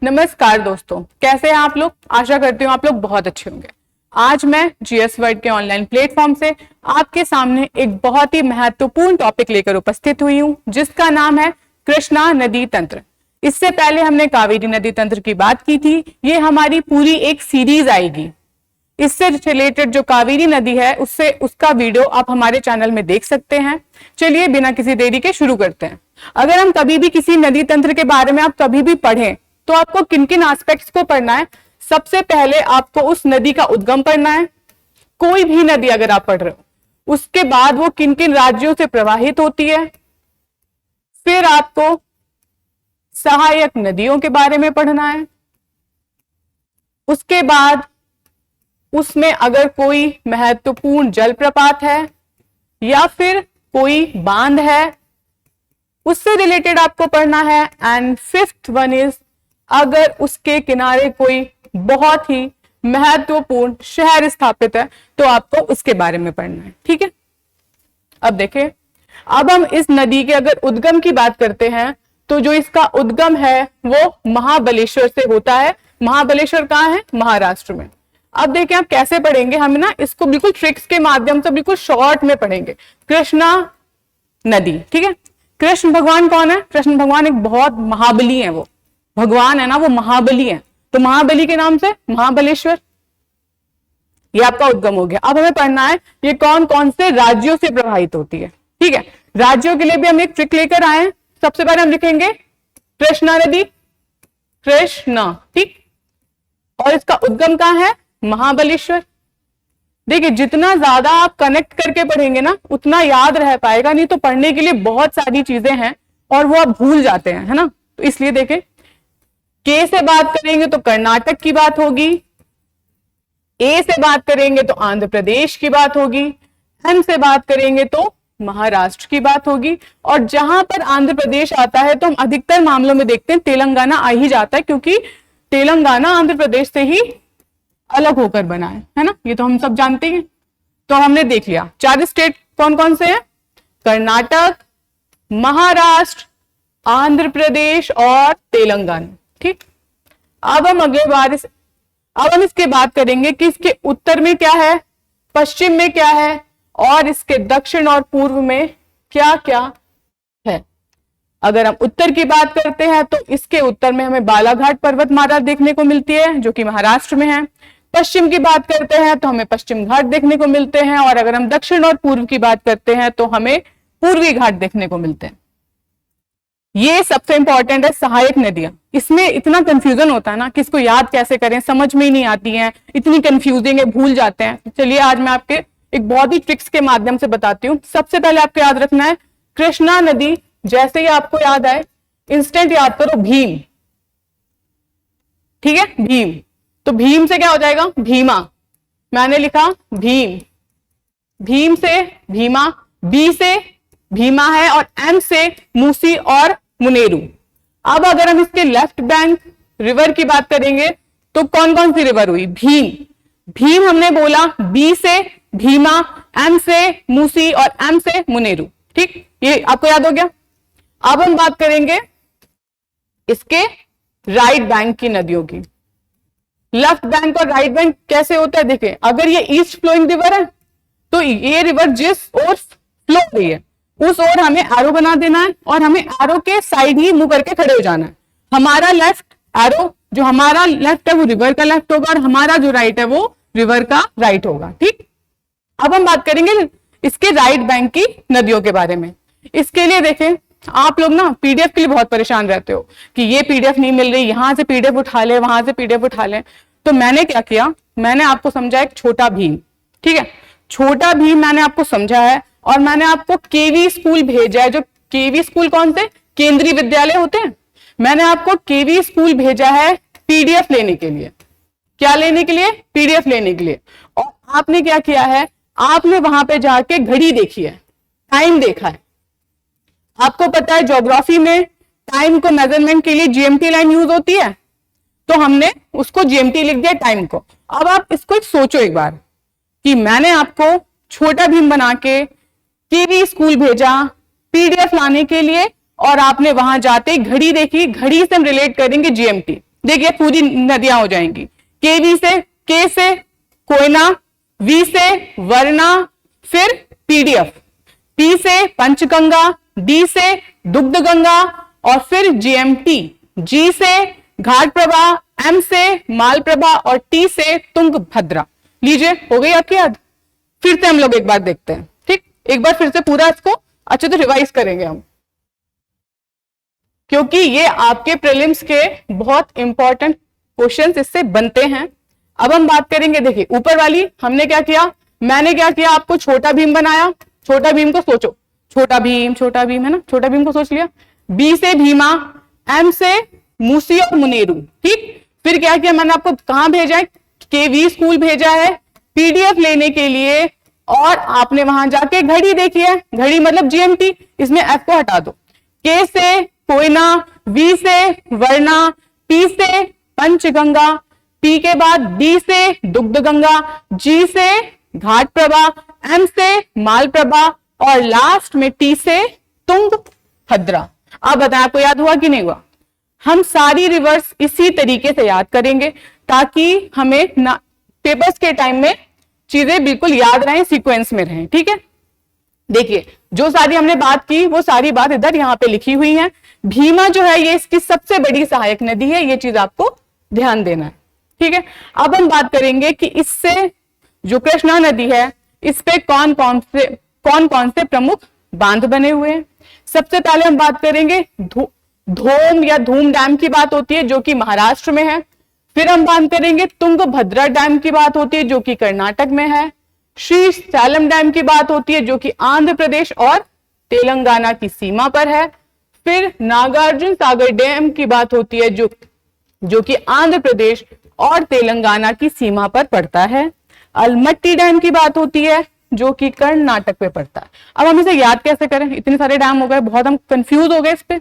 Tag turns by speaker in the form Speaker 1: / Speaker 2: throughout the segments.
Speaker 1: नमस्कार दोस्तों, कैसे हैं आप लोग। आशा करती हूँ आप लोग बहुत अच्छे होंगे। आज मैं जीएस वर्ड के ऑनलाइन प्लेटफॉर्म से आपके सामने एक बहुत ही महत्वपूर्ण टॉपिक लेकर उपस्थित हुई हूँ, जिसका नाम है कृष्णा नदी तंत्र। इससे पहले हमने कावेरी नदी तंत्र की बात की थी। ये हमारी पूरी एक सीरीज आएगी। इससे रिलेटेड जो कावेरी नदी है उसका वीडियो आप हमारे चैनल में देख सकते हैं। चलिए बिना किसी देरी के शुरू करते हैं। अगर हम कभी भी किसी नदी तंत्र के बारे में आप कभी भी पढ़ें तो आपको किन किन एस्पेक्ट्स को पढ़ना है। सबसे पहले आपको उस नदी का उद्गम पढ़ना है। कोई भी नदी अगर आप पढ़ रहे हो, उसके बाद वो किन किन राज्यों से प्रवाहित होती है। फिर आपको सहायक नदियों के बारे में पढ़ना है। उसके बाद उसमें अगर कोई महत्वपूर्ण जलप्रपात है या फिर कोई बांध है, उससे रिलेटेड आपको पढ़ना है। एंड फिफ्थ वन इज, अगर उसके किनारे कोई बहुत ही महत्वपूर्ण शहर स्थापित है तो आपको उसके बारे में पढ़ना है। ठीक है, अब देखें, अब हम इस नदी के अगर उद्गम की बात करते हैं तो जो इसका उद्गम है वो महाबलेश्वर से होता है। महाबलेश्वर कहाँ है? महाराष्ट्र में। अब देखें आप कैसे पढ़ेंगे। हम ना इसको बिल्कुल ट्रिक्स के माध्यम से बिल्कुल शॉर्ट में पढ़ेंगे। कृष्णा नदी, ठीक है। कृष्ण भगवान कौन है? कृष्ण भगवान एक बहुत महाबली है। वो भगवान है ना, वो महाबली है, तो महाबली के नाम से महाबलेश्वर, ये आपका उद्गम हो गया। अब हमें पढ़ना है ये कौन कौन से राज्यों से प्रवाहित होती है। ठीक है, राज्यों के लिए भी हम एक ट्रिक लेकर आए हैं। सबसे पहले हम लिखेंगे कृष्णा नदी, कृष्णा, ठीक, और इसका उद्गम कहां है? महाबलेश्वर। देखिए जितना ज्यादा आप कनेक्ट करके पढ़ेंगे ना उतना याद रह पाएगा, नहीं तो पढ़ने के लिए बहुत सारी चीजें हैं और वो आप भूल जाते हैं, है ना। तो इसलिए देखें, के से बात करेंगे तो कर्नाटक की बात होगी, ए से बात करेंगे तो आंध्र प्रदेश की बात होगी, एन से बात करेंगे तो महाराष्ट्र की बात होगी। और जहां पर आंध्र प्रदेश आता है तो हम अधिकतर मामलों में देखते हैं तेलंगाना आ ही जाता है, क्योंकि तेलंगाना आंध्र प्रदेश से ही अलग होकर बना है ना, ये तो हम सब जानते हैं। तो हमने देख लिया 4 स्टेट कौन कौन से हैं? कर्नाटक, महाराष्ट्र, आंध्र प्रदेश और तेलंगाना। ठीक, अब हम इसके बात करेंगे कि इसके उत्तर में क्या है, पश्चिम में क्या है और इसके दक्षिण और पूर्व में क्या क्या है। अगर हम उत्तर की बात करते हैं तो इसके उत्तर में हमें बालाघाट पर्वतमाला देखने को मिलती है, जो कि महाराष्ट्र में है। पश्चिम की बात करते हैं तो हमें पश्चिम घाट देखने को मिलते हैं, और अगर हम दक्षिण और पूर्व की बात करते हैं तो हमें पूर्वी घाट देखने को मिलते हैं। ये सबसे इंपॉर्टेंट है सहायक नदियां। इसमें इतना कंफ्यूजन होता है ना कि इसको याद कैसे करें, समझ में ही नहीं आती है, इतनी कंफ्यूजिंग है, भूल जाते हैं। चलिए आज मैं आपके एक बहुत ही ट्रिक्स के माध्यम से बताती हूँ। सबसे पहले आपको याद रखना है कृष्णा नदी, जैसे ही आपको याद आए इंस्टेंट याद करो भीम। ठीक है, भीम। तो भीम से क्या हो जाएगा? भीमा। मैंने लिखा भीम, भीम से भीमा, बी से भीमा है और एम से मूसी और मुनेरू। अब अगर हम इसके लेफ्ट बैंक रिवर की बात करेंगे तो कौन कौन सी रिवर हुई? भीम, भीम हमने बोला, बी से भीमा, एम से मूसी और एम से मुनेरू। ठीक, ये आपको याद हो गया। अब हम बात करेंगे इसके राइट बैंक की नदियों की। लेफ्ट बैंक और राइट बैंक कैसे होता है? देखिए, अगर ये ईस्ट फ्लोइंग रिवर है तो ये रिवर जिस ओर फ्लो हो रही है उस ओर हमें एरो बना देना है और हमें एरो के साइड ही मुंह करके खड़े हो जाना है। हमारा लेफ्ट एरो, जो हमारा लेफ्ट है वो रिवर का लेफ्ट होगा और हमारा जो राइट है वो रिवर का राइट होगा। ठीक, अब हम बात करेंगे इसके राइट बैंक की नदियों के बारे में। इसके लिए देखें, आप लोग ना पीडीएफ के लिए बहुत परेशान रहते हो कि ये पीडीएफ नहीं मिल रही, यहां से पीडीएफ उठा ले, वहां से पीडीएफ उठा ले। तो मैंने क्या किया, मैंने आपको समझा एक छोटा भीम। ठीक है, छोटा भीम मैंने आपको समझा है और मैंने आपको केवी स्कूल भेजा है। जो केवी स्कूल कौन से? केंद्रीय विद्यालय होते हैं। मैंने आपको केवी स्कूल भेजा है पीडीएफ लेने के लिए। क्या लेने के लिए? पीडीएफ लेने के लिए। और आपने क्या किया है, आपने वहां पे जाके घड़ी देखी है, टाइम देखा है। आपको पता है ज्योग्राफी में टाइम को मेजरमेंट के लिए जीएमटी लाइन यूज होती है, तो हमने उसको जीएमटी लिख दिया टाइम को। अब आप इसको सोचो एक बार कि मैंने आपको छोटा भीम बना के केवी स्कूल भेजा पीडीएफ लाने के लिए और आपने वहां जाते घड़ी देखी, घड़ी से हम रिलेट करेंगे जीएमटी। देखिए पूरी नदियां हो जाएंगी। के से कोयना, वी से वरना, फिर पीडीएफ, पी से पंचगंगा, डी से दुग्ध गंगा और फिर जीएमटी, जी से घाट प्रभा, एम से माल प्रभा और टी से तुंगभद्रा। लीजिए हो गई आपकी याद। फिर से हम लोग एक बार देखते हैं, ठीक, एक बार फिर से पूरा इसको अच्छे से रिवाइज करेंगे हम, क्योंकि ये आपके प्रीलिम्स के बहुत इंपॉर्टेंट क्वेश्चंस इससे बनते हैं। अब हम बात करेंगे, देखिए ऊपर वाली हमने क्या किया, मैंने क्या किया, आपको छोटा भीम बनाया। छोटा भीम को सोचो, छोटा भीम है ना, छोटा भीम को सोच लिया। बी से भीमा, एम से मूसी और मुनेरू, ठीक। फिर क्या किया मैंने, आपको कहां भेजा है, केवी स्कूल भेजा है पीडीएफ लेने के लिए, और आपने वहां जाके घड़ी देखी है, घड़ी मतलब जीएमटी, इसमें एफ को हटा दो। के से कोयना, वी से वरना, पी से पंचगंगा, पी के बाद डी से दुग्ध गंगा, जी से घाट प्रभा, एम से माल प्रभा और लास्ट में टी से तुंगभद्रा। अब बताएं आपको याद हुआ कि नहीं हुआ। हम सारी रिवर्स इसी तरीके से याद करेंगे ताकि हमें पेपर्स के टाइम में चीजें बिल्कुल याद रहें, सीक्वेंस में रहें, ठीक है। देखिए जो सारी हमने बात की वो सारी बात इधर यहाँ पे लिखी हुई है। भीमा जो है ये इसकी सबसे बड़ी सहायक नदी है, ये चीज आपको ध्यान देना है, ठीक है। अब हम बात करेंगे कि इससे जो कृष्णा नदी है इस पे कौन कौन से प्रमुख बांध बने हुए हैं। सबसे पहले हम बात करेंगे धोम या धूम डैम की बात होती है जो कि महाराष्ट्र में है। फिर हम बात करेंगे तुंगभद्रा डैम की बात होती है जो कि कर्नाटक में है। श्री सैलम डैम की बात होती है जो कि आंध्र प्रदेश और तेलंगाना की सीमा पर है। फिर नागार्जुन सागर डैम की बात होती है जो कि आंध्र प्रदेश और तेलंगाना की सीमा पर पड़ता है। अलमट्टी डैम की बात होती है जो कि कर्नाटक पे पड़ता है। अब हम इसे याद कैसे करें, इतने सारे डैम हो गए, बहुत हम कंफ्यूज हो गए इस पे।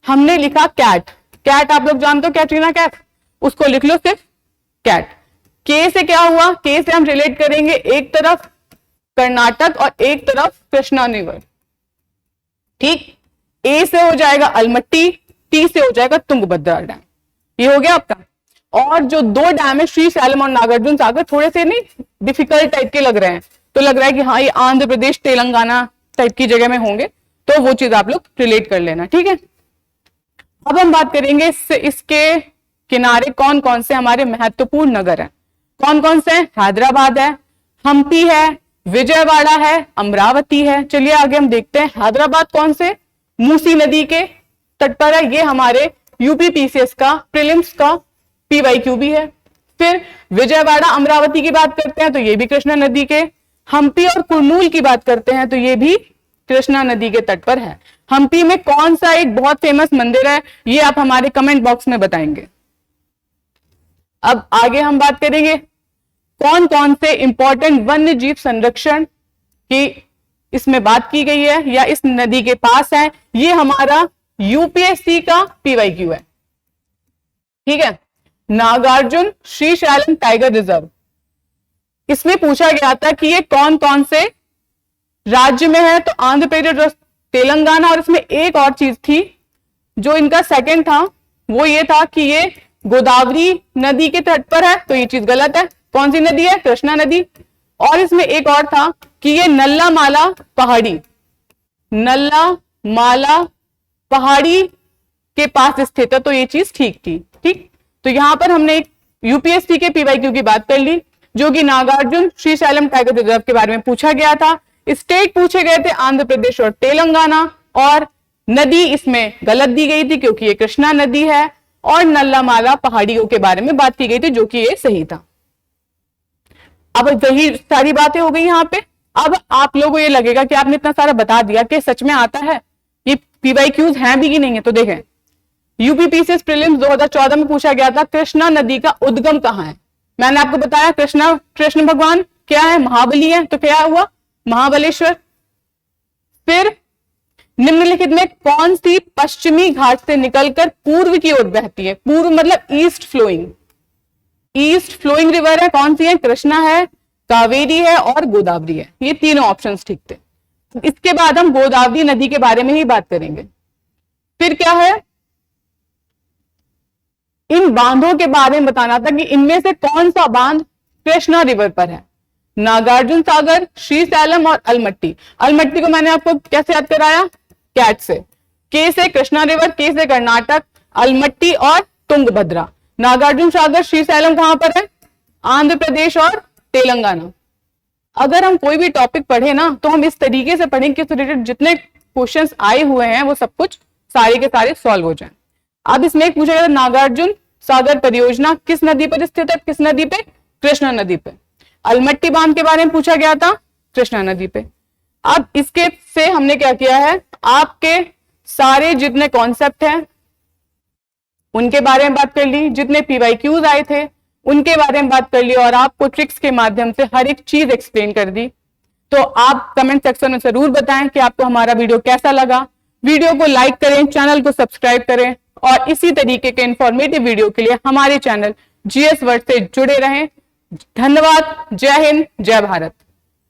Speaker 1: हमने लिखा कैट आप लोग जानते हो कैटरीना कैफ, उसको लिख लो सिर्फ कैट। के से क्या हुआ, के से हम रिलेट करेंगे एक तरफ कर्नाटक और एक तरफ कृष्णा रिवर, ठीक। ए से हो जाएगा अलमट्टी, टी से हो जाएगा तुंगभद्रा डैम, ये हो गया आपका। और जो दो डैम है श्री सैलम और नागार्जुन सागर, थोड़े से नहीं डिफिकल्ट टाइप के लग रहे हैं, तो लग रहा है कि हाँ ये आंध्र प्रदेश तेलंगाना टाइप की जगह में होंगे, तो वो चीज आप लोग रिलेट कर लेना, ठीक है। अब हम बात करेंगे इसके किनारे कौन कौन से हमारे महत्वपूर्ण नगर हैं। कौन कौन से हैं, हैदराबाद है, हम्पी है, विजयवाड़ा है, अमरावती है। चलिए आगे हम देखते हैं। हैदराबाद कौन से, मूसी नदी के तट पर है, ये हमारे यूपी पीसीएस का प्रीलिम्स का पीवाईक्यू भी है। फिर विजयवाड़ा अमरावती की बात करते हैं तो ये भी कृष्णा नदी के। हम्पी और कुरनूल की बात करते हैं तो ये भी कृष्णा नदी के तट पर है। हम्पी में कौन सा एक बहुत फेमस मंदिर है ये आप हमारे कमेंट बॉक्स में बताएंगे। अब आगे हम बात करेंगे कौन कौन से इंपॉर्टेंट वन्य जीव संरक्षण की इसमें बात की गई है या इस नदी के पास है। ये हमारा यूपीएससी का पीवाईक्यू है, ठीक है। नागार्जुन श्री शैलम टाइगर रिजर्व, इसमें पूछा गया था कि ये कौन कौन से राज्य में है, तो आंध्र प्रदेश, तेलंगाना, और इसमें एक और चीज थी जो इनका सेकंड था, वो ये था कि ये गोदावरी नदी के तट पर है, तो ये चीज गलत है। कौन सी नदी है, कृष्णा नदी। और इसमें एक और था कि ये नल्ला माला पहाड़ी, नल्ला माला पहाड़ी के पास स्थित है, तो ये चीज ठीक थी, ठीक। तो यहां पर हमने एक यूपीएससी के पीवाईक्यू की बात कर ली जो कि नागार्जुन श्री शैलम टाइगर रिजर्व के बारे में पूछा गया था। स्टेट पूछे गए थे आंध्र प्रदेश और तेलंगाना, और नदी इसमें गलत दी गई थी क्योंकि ये कृष्णा नदी है, और नल्लामाला पहाड़ियों के बारे में बात की गई थी जो कि ये सही था। अब वही सारी बातें हो गई यहाँ पे। अब आप लोगों को ये लगेगा कि आपने इतना सारा बता दिया कि सच में आता है, ये पीवाईक्यूज हैं भी कि नहीं है। तो देखें यूपी पीसीएस प्रीलिम्स 2014 में पूछा गया था कृष्णा नदी का उद्गम कहाँ है। मैंने आपको बताया कृष्ण भगवान क्या है, महाबली है, तो क्या हुआ, महाबलेश्वर। फिर निम्नलिखित में कौन सी पश्चिमी घाट से निकलकर पूर्व की ओर बहती है, पूर्व मतलब ईस्ट फ्लोइंग रिवर है, कौन सी है, कृष्णा है, कावेरी है और गोदावरी है। ये तीनों ऑप्शंस ठीक थे। इसके बाद हम गोदावरी नदी के बारे में ही बात करेंगे। फिर क्या है, इन बांधों के बारे में बताना था कि इनमें से कौन सा बांध कृष्णा रिवर पर है। नागार्जुन सागर, श्रीशैलम और अलमट्टी। अलमट्टी को मैंने आपको कैसे याद कराया, कैट से। के से कृष्णा रिवर, के से कर्नाटक, अलमट्टी और तुंगभद्रा। नागार्जुन सागर, श्रीशैलम कहां पर है, आंध्र प्रदेश और तेलंगाना। अगर हम कोई भी टॉपिक पढ़े ना तो हम इस तरीके से पढ़ें कि रिलेटेड जितने क्वेश्चंस आए हुए हैं वो सब कुछ सारे के सारे सॉल्व हो जाएं। अब इसमें एक पूछा गया नागार्जुन सागर परियोजना किस नदी पर स्थित है, किस नदी पे, कृष्णा नदी पे। अलमट्टी बांध के बारे में पूछा गया था, कृष्णा नदी पे। अब इसके से हमने क्या किया है, आपके सारे जितने कॉन्सेप्ट हैं उनके बारे में बात कर ली, जितने PYQs आए थे उनके बारे में बात कर ली और आपको ट्रिक्स के माध्यम से हर एक चीज एक्सप्लेन कर दी। तो आप कमेंट सेक्शन में जरूर बताएं कि आपको हमारा वीडियो कैसा लगा। वीडियो को लाइक करें, चैनल को सब्सक्राइब करें और इसी तरीके के इंफॉर्मेटिव वीडियो के लिए हमारे चैनल GS वर्ड से जुड़े रहें। धन्यवाद। जय हिंद, जय भारत।